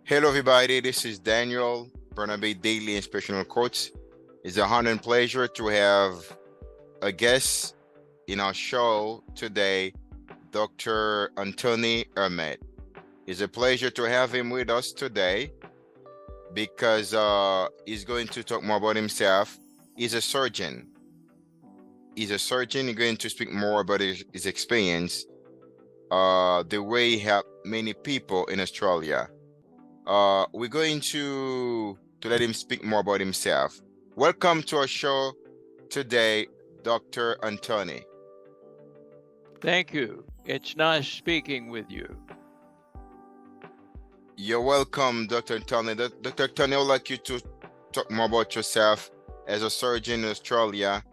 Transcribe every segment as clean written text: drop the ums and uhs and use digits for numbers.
Hello, everybody. This is Daniel, Burnaby Daily Inspirational Quotes. It's a honor and pleasure to have a guest in our show today, Dr. Anthony Emmett. It's a pleasure to have him with us today because he's going to talk more about himself. He's a surgeon. He's going to speak more about his experience, the way he helped many people in Australia. We're going to let him speak more about himself. Welcome to our show today, Dr. Anthony. Thank you. It's nice speaking with you. You're welcome, Dr. Anthony. Dr. Anthony, I would like you to talk more about yourself as a surgeon in Australia.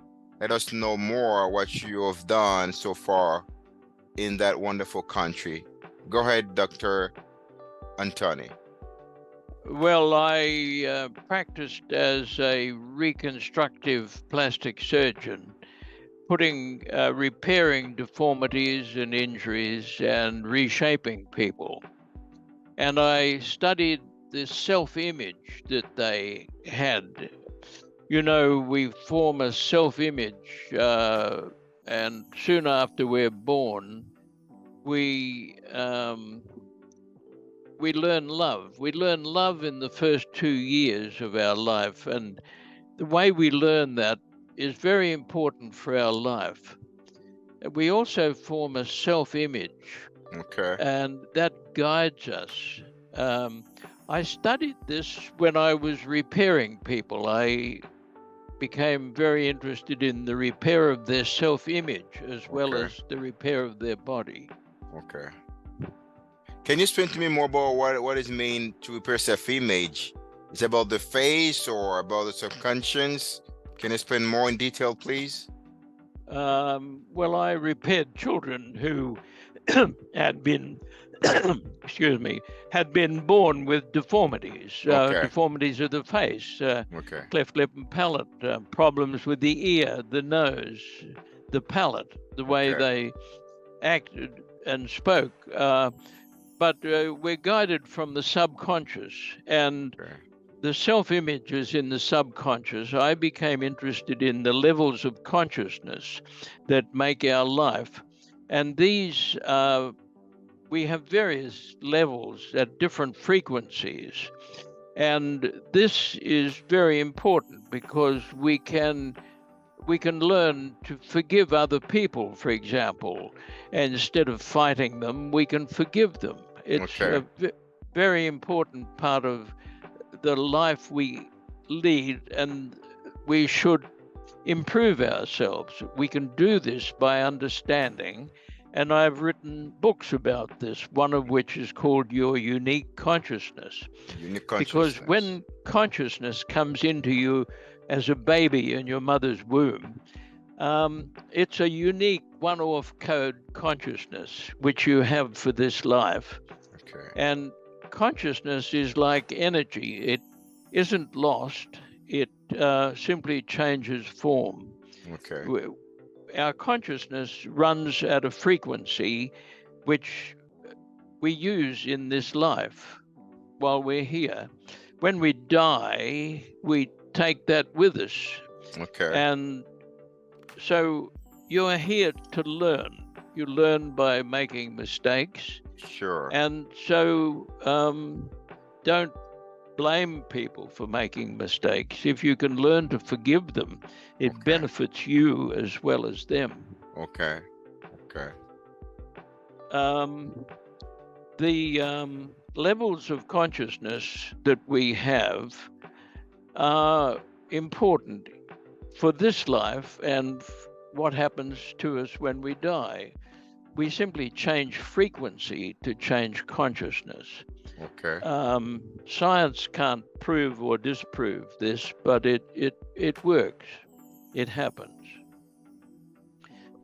Let us know more what you have done so far in that wonderful country. Go ahead, Dr. Anthony. Well, I practiced as a reconstructive plastic surgeon, repairing deformities and injuries and reshaping people. And I studied the self-image that they had. You know, we form a self-image, and soon after we're born, we learn love. We learn love in the first 2 years of our life, and the way we learn that is very important for our life. We also form a self-image, Okay. and that guides us. I studied this when I was repairing people. I became very interested in the repair of their self-image as well as the repair of their body. Okay. Can you explain to me more about what it means to repair self-image? Is it about the face or about the subconscious? Can you explain more in detail, please? Well, I repaired children who had been, had been born with deformities, deformities of the face, cleft lip and palate, problems with the ear, the nose, the palate, the way they acted and spoke. But we're guided from the subconscious, and the self-image is in the subconscious. I became interested in the levels of consciousness that make our life. And these, we have various levels at different frequencies. And this is very important because we can learn to forgive other people, for example. And instead of fighting them, we can forgive them. It's a very important part of the life we lead, and we should improve ourselves. We can do this by understanding, and I've written books about this, one of which is called Your Unique Consciousness. Because when consciousness comes into you as a baby in your mother's womb, it's a unique one-off code consciousness which you have for this life. And consciousness is like energy. It isn't lost. It simply changes form. Our consciousness runs at a frequency which we use in this life while we're here. When we die, we take that with us. And so you're here to learn. You learn by making mistakes. And so don't blame people for making mistakes. If you can learn to forgive them, it benefits you as well as them. The levels of consciousness that we have are important for this life and what happens to us when we die. We simply change frequency to change consciousness. Science can't prove or disprove this, but it works. It happens.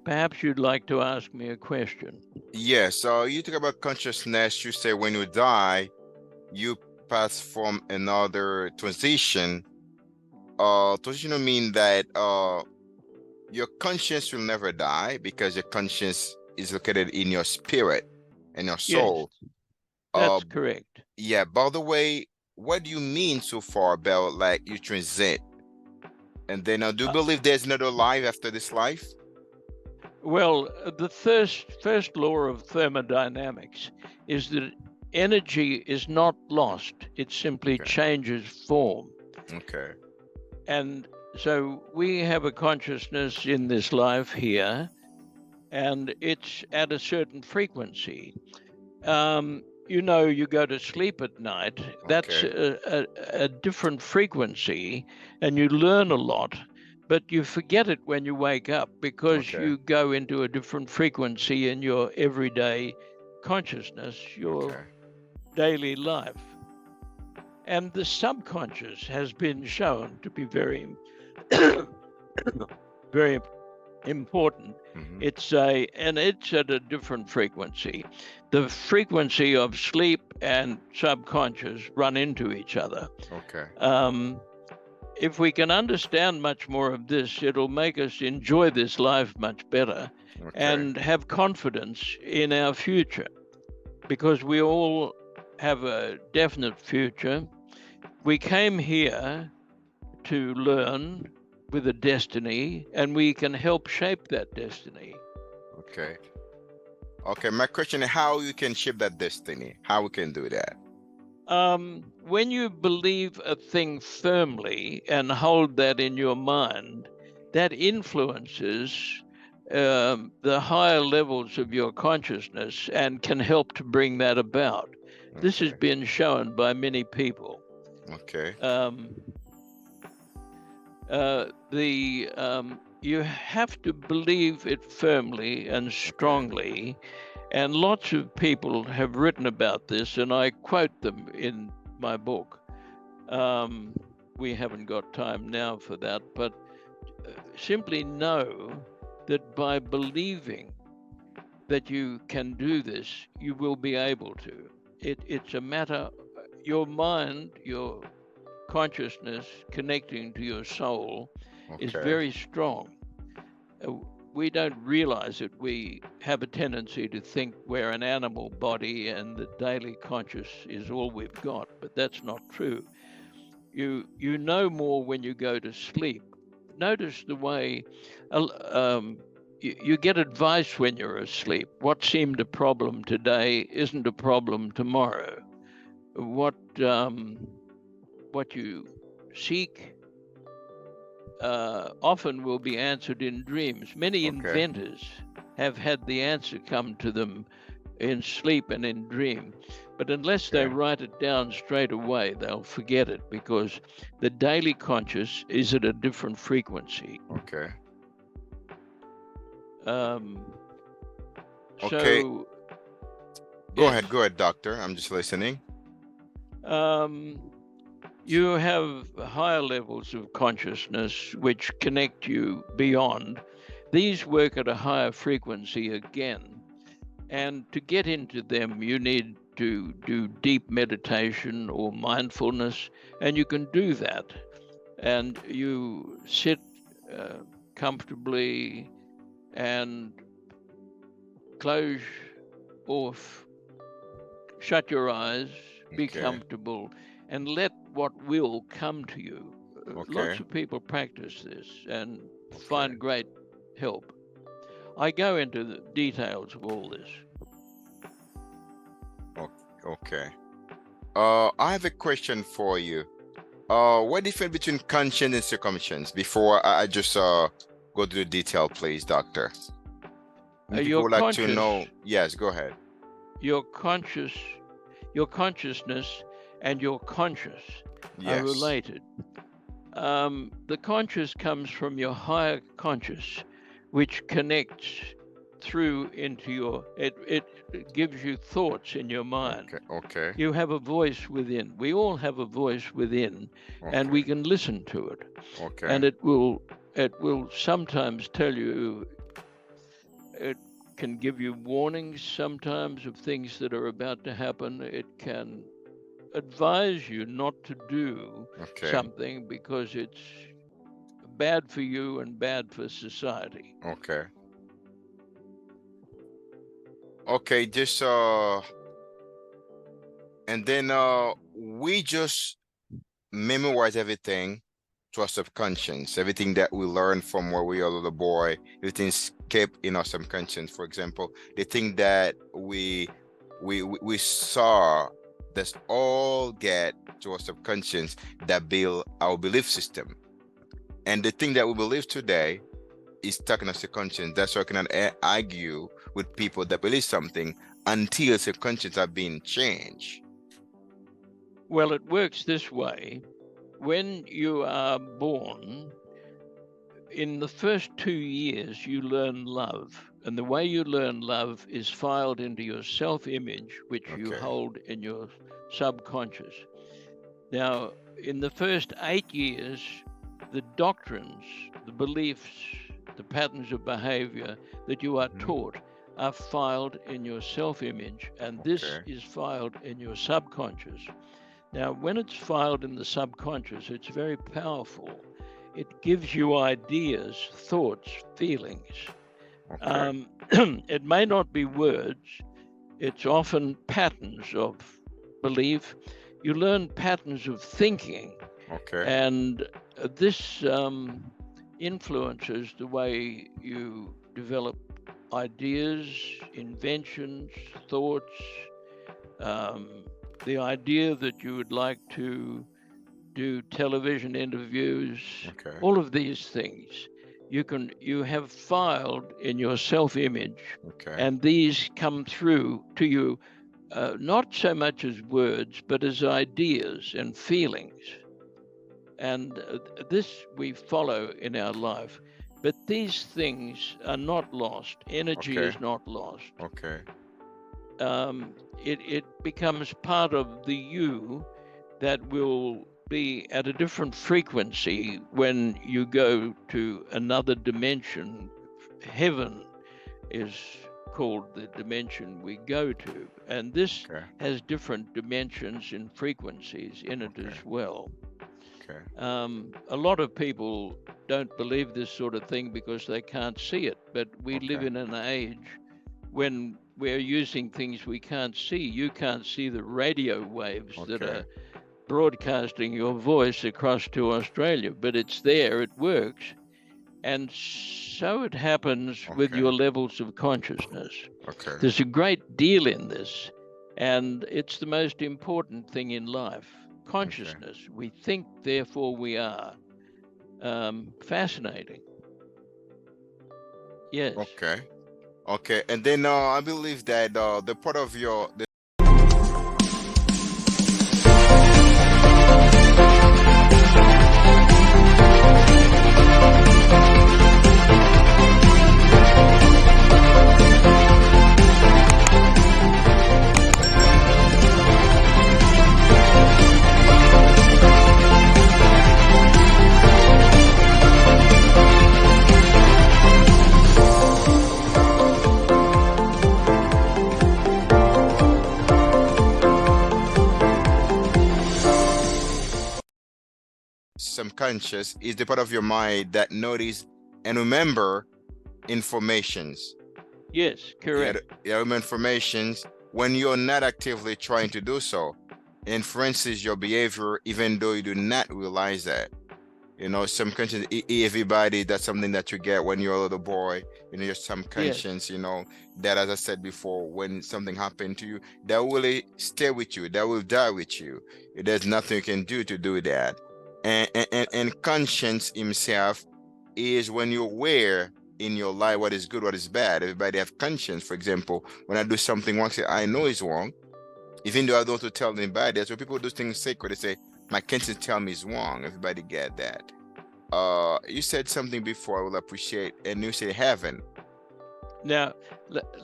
Perhaps you'd like to ask me a question. Yes. So you talk about consciousness. You say when you die, you pass from another transition. Transition mean that your conscience will never die because your conscience is located in your spirit and your soul. That's correct. Yeah, by the way, what do you mean so far about like you transit? And then do you believe there's another life after this life? Well, the first law of thermodynamics is that energy is not lost. It simply changes form. Okay. And so we have a consciousness in this life here, and it's at a certain frequency. You go to sleep at night, that's a different frequency, and you learn a lot, but you forget it when you wake up because you go into a different frequency in your everyday consciousness, your daily life. And the subconscious has been shown to be very, very important. It's at a different frequency. The frequency of sleep and subconscious run into each other. If we can understand much more of this, it'll make us enjoy this life much better and have confidence in our future, because we all have a definite future. We came here to learn with a destiny, and we can help shape that destiny. Okay, my question is how you can shape that destiny, how we can do that. When you believe a thing firmly and hold that in your mind, that influences the higher levels of your consciousness and can help to bring that about. This has been shown by many people. You have to believe it firmly and strongly, and lots of people have written about this, and I quote them in my book. We haven't got time now for that, but simply know that by believing that you can do this, you will be able to. It's a matter, your mind, your consciousness connecting to your soul is very strong. We don't realize it. We have a tendency to think we're an animal body and the daily conscious is all we've got, but that's not true. You know more when you go to sleep. Notice the way you get advice when you're asleep. What seemed a problem today isn't a problem tomorrow. What you seek often will be answered in dreams. Many inventors have had the answer come to them in sleep and in dream, but unless they write it down straight away, they'll forget it, because the daily conscious is at a different frequency. So go ahead, doctor, I'm just listening. You have higher levels of consciousness which connect you beyond. These work at a higher frequency again. And to get into them, you need to do deep meditation or mindfulness, and you can do that. And you sit comfortably and close off, shut your eyes, be comfortable, and let what will come to you. Lots of people practice this and find great help. I go into the details of all this. I have a question for you. What difference between conscience and circumstance? Before I just go to the detail, please, doctor. People would like to know. Yes, go ahead. Your consciousness and your conscious are related. The conscious comes from your higher conscious, which connects through into your, it gives you thoughts in your mind. You have a voice within. We all have a voice within, and we can listen to it. And it will sometimes tell you, it can give you warnings sometimes of things that are about to happen. It can advise you not to do something because it's bad for you and bad for society. Just And then we just memorize everything to our subconscious. Everything that we learn from where we are a little boy, everything's kept in our subconscious. For example, the thing that we saw, that's all get to our subconscious that build our belief system. And the thing that we believe today is stuck in our subconscious. That's why I cannot argue with people that believe something until subconscious are being changed. Well, it works this way. When you are born, in the first 2 years, you learn love. And the way you learn love is filed into your self-image, which you hold in your subconscious. Now, in the first 8 years, the doctrines, the beliefs, the patterns of behavior that you are taught are filed in your self-image, and this is filed in your subconscious. Now, when it's filed in the subconscious, it's very powerful. It gives you ideas, thoughts, feelings. It may not be words. It's often patterns of belief. You learn patterns of thinking. And this influences the way you develop ideas, inventions, thoughts, the idea that you would like to do television interviews, all of these things you have filed in your self-image, and these come through to you not so much as words, but as ideas and feelings. And this we follow in our life. But these things are not lost. Energy is not lost. It becomes part of the you that will be at a different frequency when you go to another dimension. Heaven is called the dimension we go to, and this has different dimensions and frequencies in it as well. A lot of people don't believe this sort of thing because they can't see it, but we live in an age when we're using things we can't see. You can't see the radio waves that are broadcasting your voice across to Australia, but it's there, it works. And so it happens with your levels of consciousness. There's a great deal in this, and it's the most important thing in life. Consciousness. We think, therefore we are. Fascinating. Yes. Okay. And then I believe that the part of your subconscious is the part of your mind that notice and remember informations. Yes, correct. You remember informations when you're not actively trying to do so. Influences your behavior even though you do not realize that. You know, subconscious, everybody, that's something that you get when you're a little boy, you know, your subconscious, you know, that, as I said before, when something happened to you, that will really stay with you, that will die with you. There's nothing you can do to do that. And conscience himself is when you're aware in your life what is good, what is bad. Everybody have conscience. For example, when I do something once I know is wrong, even though I don't want to tell anybody, that's when people do things sacred. They say, my conscience tell me it's wrong. Everybody get that. You said something before I will appreciate, and you say heaven. Now,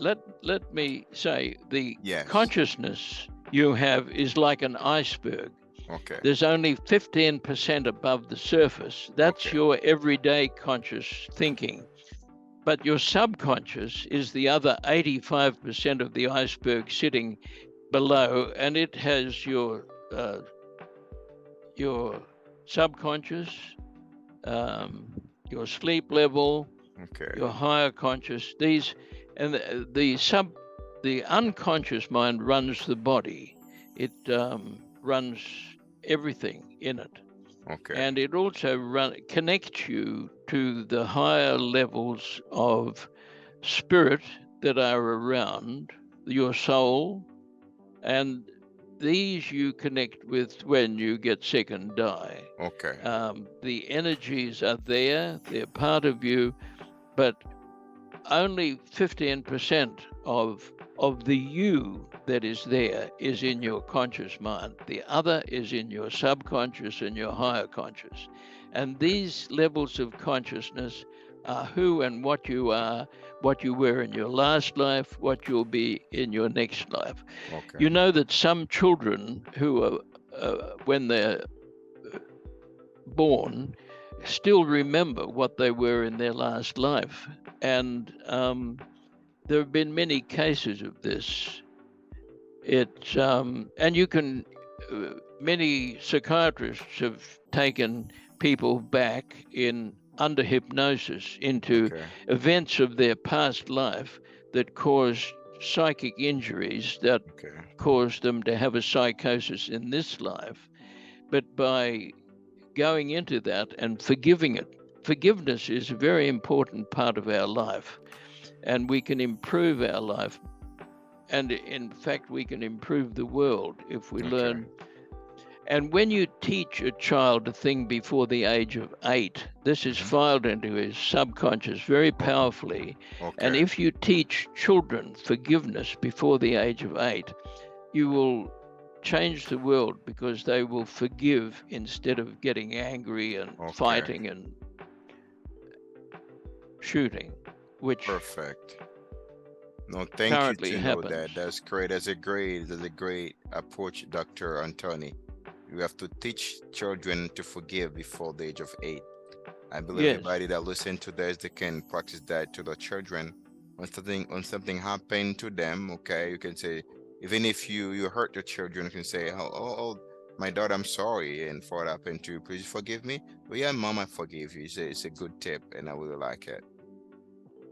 let me say, the consciousness you have is like an iceberg. There's only 15% above the surface. That's your everyday conscious thinking. But your subconscious is the other 85% of the iceberg sitting below, and it has your subconscious, your sleep level, your higher conscious. These and the unconscious mind runs the body. it runs everything in it. Okay. And it also connects you to the higher levels of spirit that are around your soul, and these you connect with when you get sick and die. Okay. The energies are there, they're part of you, but only 15% of the you that is there is in your conscious mind. The other is in your subconscious and your higher conscious. And these levels of consciousness are who and what you are, what you were in your last life, what you'll be in your next life. Okay. You know that some children who are, when they're born, still remember what they were in their last life. And there have been many cases of this. It's and you can many psychiatrists have taken people back in under hypnosis into events of their past life that caused psychic injuries that caused them to have a psychosis in this life. But by going into that and forgiving it, forgiveness is a very important part of our life, and we can improve our life. And in fact, we can improve the world if we learn. And when you teach a child a thing before the age of 8, this is filed into his subconscious very powerfully. And if you teach children forgiveness before the age of 8, you will change the world, because they will forgive instead of getting angry and fighting and shooting, which perfect. No, thank you to know that. That's great. That's a great approach, Dr. Anthony. You have to teach children to forgive before the age of 8. I believe everybody that listen to this, they can practice that to the children. When something happened to them, okay, you can say, even if you hurt your children, you can say, oh, my daughter, I'm sorry, and for what happened to you, please forgive me. Well, yeah, Mom, I forgive you. It's a good tip, and I really like it.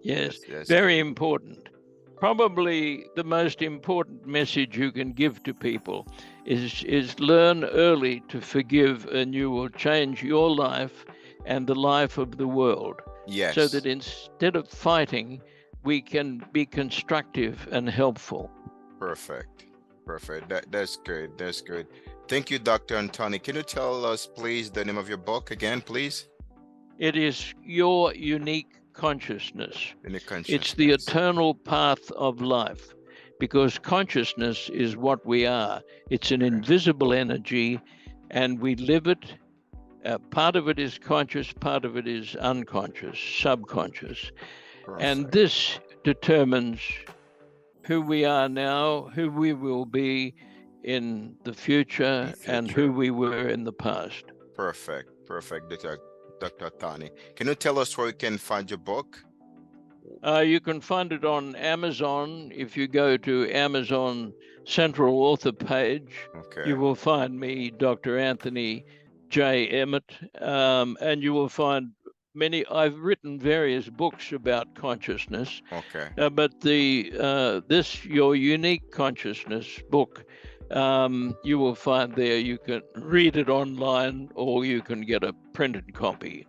Yes, that's very important. Probably the most important message you can give to people is learn early to forgive, and you will change your life and the life of the world. Yes. So that instead of fighting, we can be constructive and helpful. Perfect. That's good. That's good. Thank you, Dr. Anthony. Can you tell us, please, the name of your book again, please? It is Your Unique Consciousness. It's the eternal path of life, because consciousness is what we are. It's an invisible energy, and we live it. Part of it is conscious, part of it is unconscious, subconscious. Perfect. And this determines who we are now, who we will be in the future, and who we were in the past. Perfect. Dr. Tani. Can you tell us where we can find your book? You can find it on Amazon. If you go to Amazon Central Author page, you will find me, Dr. Anthony J. Emmett, and you will find I've written various books about consciousness. But this Your Unique Consciousness book, you will find there. You can read it online, or you can get a printed copy.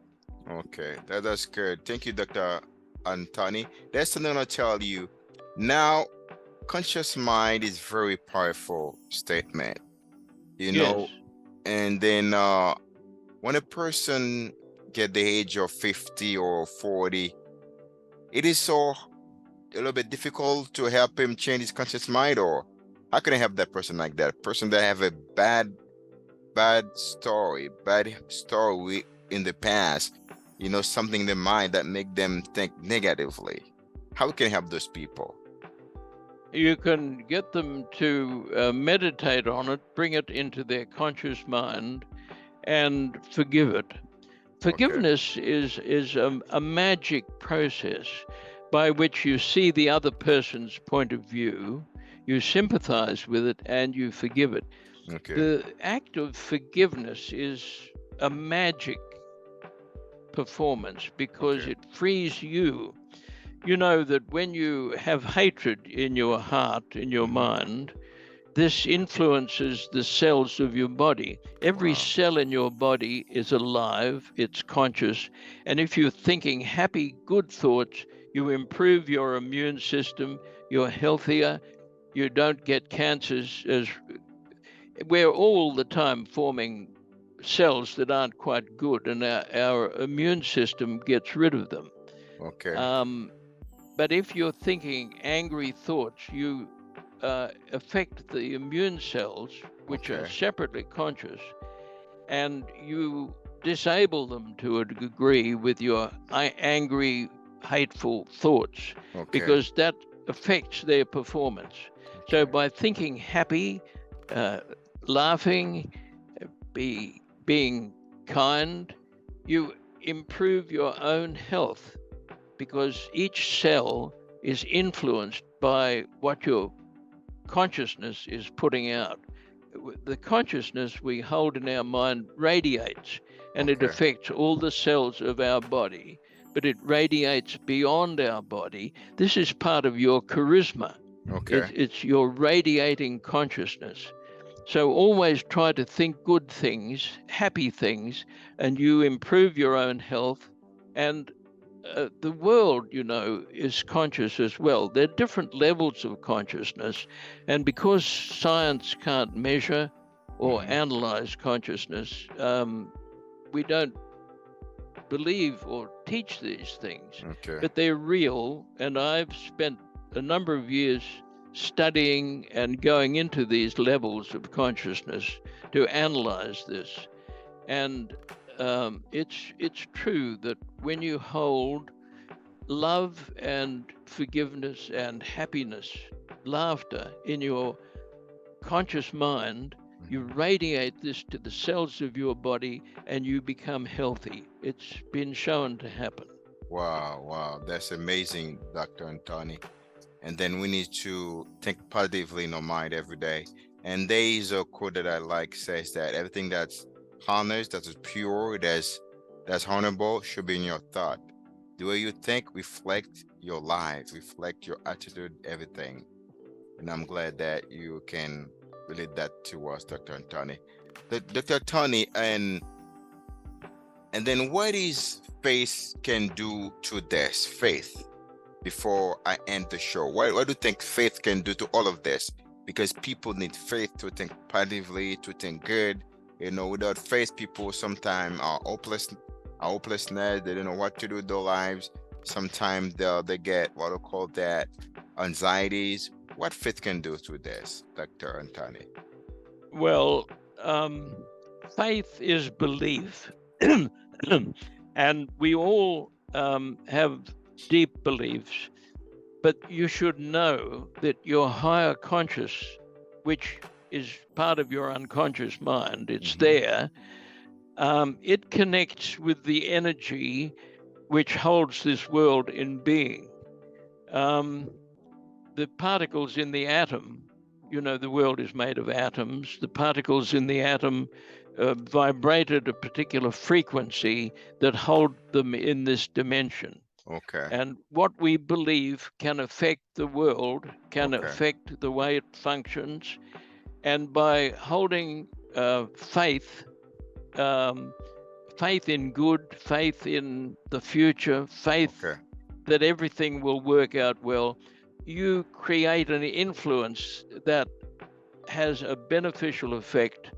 Okay, that's good. Thank you, Dr. Anthony. That's something I'll tell you. Now, conscious mind is very powerful statement, you know. And then when a person get the age of 50 or 40, it is a little bit difficult to help him change his conscious mind. Or how can I help that person like that? Person that have a bad story in the past, something in their mind that make them think negatively. How can I help those people? You can get them to meditate on it, bring it into their conscious mind, and forgive it. Forgiveness is a magic process by which you see the other person's point of view, you sympathize with it, and you forgive it. The act of forgiveness is a magic performance, because it frees you. You know that when you have hatred in your heart, in your mind, this influences the cells of your body. Every cell in your body is alive, it's conscious. And if you're thinking happy, good thoughts, you improve your immune system, you're healthier, you don't get cancers. As we're all the time forming cells that aren't quite good, and our immune system gets rid of them. Okay. But if you're thinking angry thoughts, you affect the immune cells, which are separately conscious, and you disable them to a degree with your angry, hateful thoughts, because that affects their performance. So by thinking happy, laughing, being kind, you improve your own health, because each cell is influenced by what your consciousness is putting out. The consciousness we hold in our mind radiates, and it affects all the cells of our body, but it radiates beyond our body. This is part of your charisma. It's your radiating consciousness. So always try to think good things, happy things, and you improve your own health. And the world, is conscious as well. There are different levels of consciousness. And because science can't measure or analyze consciousness, we don't believe or teach these things. But they're real. And I've spent a number of years studying and going into these levels of consciousness to analyze this. And it's true that when you hold love and forgiveness and happiness, laughter in your conscious mind, you radiate this to the cells of your body and you become healthy. It's been shown to happen. Wow. That's amazing, Dr. Anthony. And then we need to think positively in our mind every day. And there is a quote that I like, says that everything that's honest, that is pure, that's honorable should be in your thought. The way you think reflect your life, reflect your attitude, everything. And I'm glad that you can relate that to us, Dr. Anthony. Dr. Anthony, and then what is faith can do to this? Faith. Before I end the show, what do you think faith can do to all of this? Because people need faith to think positively, to think good. Without faith, people sometimes are hopelessness. They don't know what to do with their lives. Sometimes they get what I call that anxieties. What faith can do to this, Dr. Anthony? Well, faith is belief, and we all have deep beliefs, but you should know that your higher conscious, which is part of your unconscious mind, it's there, it connects with the energy which holds this world in being. The particles in the atom, the world is made of atoms. The particles in the atom vibrate at a particular frequency that hold them in this dimension. And what we believe can affect the world, can affect the way it functions. And by holding faith in good, faith in the future, faith that everything will work out well, you create an influence that has a beneficial effect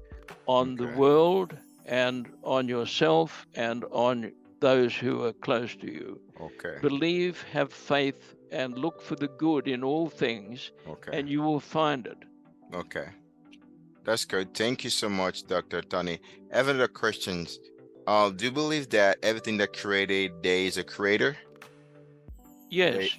on the world and on yourself and on those who are close to you. Believe, have faith, and look for the good in all things, and you will find it. That's good. Thank you so much, Dr. Tony. Other questions? Do you believe that everything that created, there is a creator? Yes.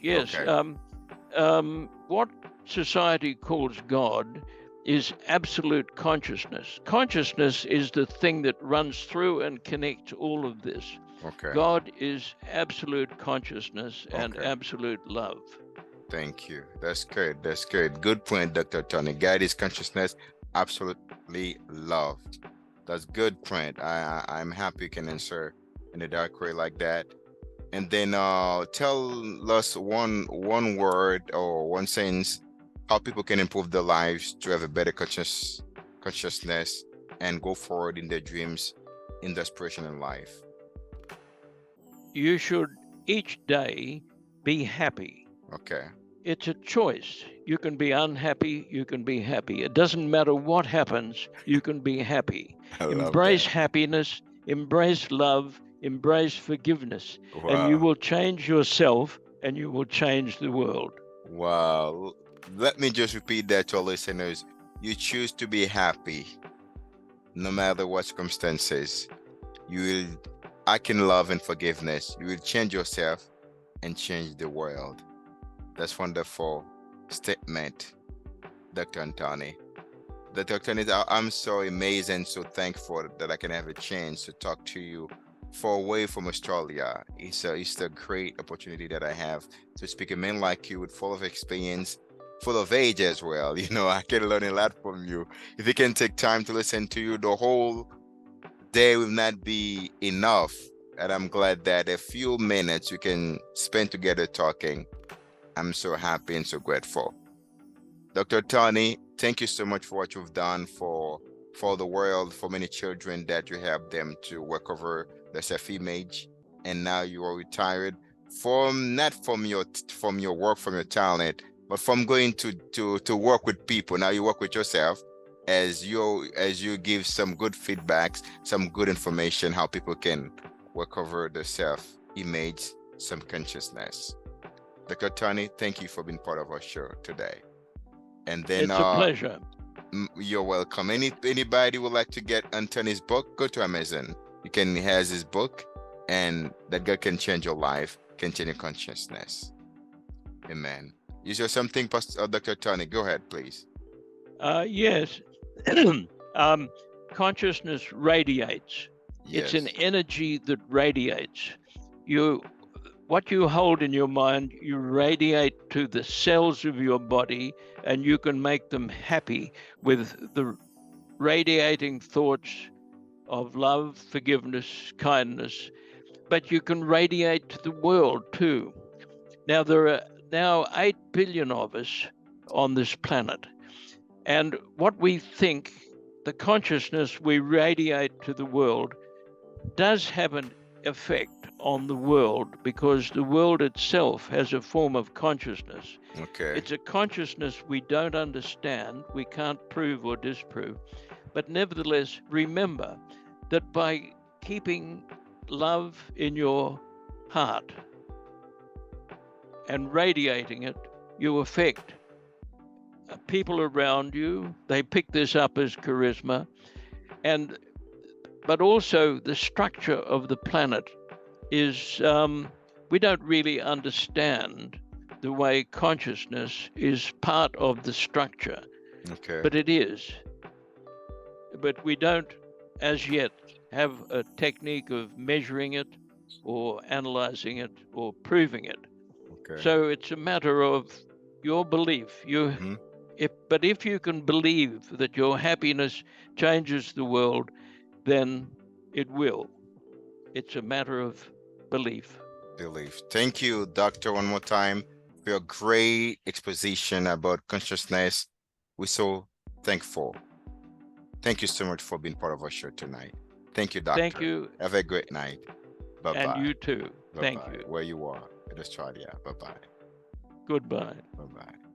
What society calls God is absolute consciousness. Consciousness is the thing that runs through and connects all of this. God is absolute consciousness and absolute love. Thank you. That's good. Good point, Dr. Tony. God is consciousness, absolutely love. That's good point. I'm happy you can answer in a dark way like that. And then tell us one word or one sentence how people can improve their lives to have a better consciousness and go forward in their dreams, in their aspiration in life? You should each day be happy. Okay. It's a choice. You can be unhappy, you can be happy. It doesn't matter what happens, you can be happy. Embrace happiness, embrace love, embrace forgiveness, and you will change yourself and you will change the world. Wow. Let me just repeat that to our listeners. You choose to be happy no matter what circumstances. You will act in love and forgiveness. You will change yourself and change the world. That's wonderful statement, Dr. Anthony. Dr. Anthony, I'm so amazed and so thankful that I can have a chance to talk to you far away from Australia. It's a great opportunity that I have to speak a man like you with full of experience, full of age as well. You know, I can learn a lot from you. If you can take time to listen to you, the whole day will not be enough. And I'm glad that a few minutes we can spend together talking. I'm so happy and so grateful. Dr. Tony, thank you so much for what you've done for the world, for many children that you help them to work over their self-image, and now you are retired from not from your work, from your talent, but from going to work with people. Now you work with yourself as you give some good feedbacks, some good information how people can work over their self-image, some consciousness. Dr. Tony, thank you for being part of our show today. And then it's a pleasure. You're welcome. Anybody would like to get Anthony's book, go to Amazon. You can has his book, and that God can change your life, can change your consciousness. Amen. Is there something, Dr. Tony? Go ahead, please. Yes. Consciousness radiates. Yes. It's an energy that radiates. What you hold in your mind, you radiate to the cells of your body, and you can make them happy with the radiating thoughts of love, forgiveness, kindness. But you can radiate to the world too. Now, there are now 8 billion of us on this planet. And what we think, the consciousness we radiate to the world, does have an effect on the world, because the world itself has a form of consciousness. Okay. It's a consciousness we don't understand, we can't prove or disprove, but nevertheless, remember that by keeping love in your heart and radiating it, you affect people around you. They pick this up as charisma, but also the structure of the planet is, we don't really understand the way consciousness is part of the structure. Okay. But it is. But we don't, as yet, have a technique of measuring it or analyzing it or proving it. Okay. So it's a matter of your belief. But if you can believe that your happiness changes the world, then it will. It's a matter of belief. Thank you, Doctor, one more time for your great exposition about consciousness. We're so thankful. Thank you so much for being part of our show tonight. Thank you, Doctor. Thank you. Have a great night. Bye-bye. And you too. Bye-bye. Thank you. Where you are in Australia. Bye-bye. Goodbye. Bye-bye.